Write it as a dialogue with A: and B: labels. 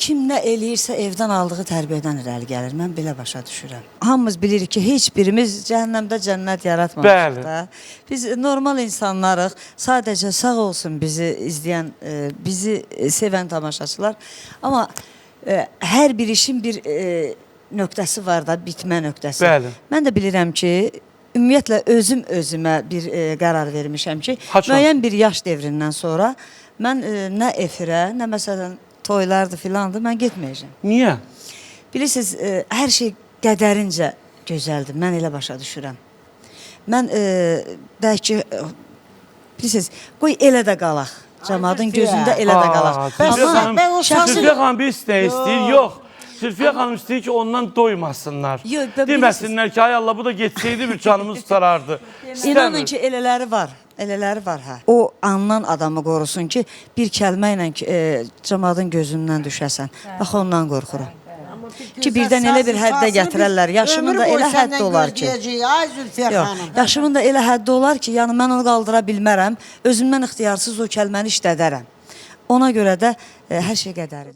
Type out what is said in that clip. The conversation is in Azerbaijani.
A: kim nə eləyirsə evdən aldığı tərbiyədən irəli gəlir. Mən belə başa düşürəm. Hamımız bilirik ki, heç birimiz cəhənnəmdə cənnət yaratmamışıq da. Biz normal insanlarıq. Sadəcə sağ olsun bizi izləyən, bizi sevən tamaşaçılar. Amma hər bir işin bir nöqtəsi var da, bitmə nöqtəsi.
B: Bəli.
A: Mən də bilirəm ki, ümumiyyətlə özümə bir qərar vermişəm ki, müəyyən bir yaş devrindən sonra mən nə efirə, nə məsələn toylardır filandır, mən getməyəcəm.
B: Niyə?
A: Bilirsiniz, hər şey qədərincə gözəldir, mən elə başa düşürəm. Mən bəlkə, bilirsiniz, qoy elə də qalaq, cəmadın gözündə elə də qalaq.
B: Zülfiyə xanım bir istəyir, yox. Zülfiyə xanım istəyir ki, ondan doymasınlar. Deməsinlər ki, ay Allah, bu da geçseydi bir canımız sarardı.
A: İnanın ki, elələri var. Elələri var, hə. O andan adamı qorusun ki, bir kəlmə ilə cəmadın gözündən düşəsən. Bax, ondan qorxuram. Ki, birdən elə bir həddə gətirərlər. Yaşımın da elə həddi olar ki. Yaşımın da elə həddi olar ki, yəni mən onu qaldıra bilmərəm. Özümdən ixtiyarsız o kəlməni işlədərəm. Ona görə də hər şey qədəridir.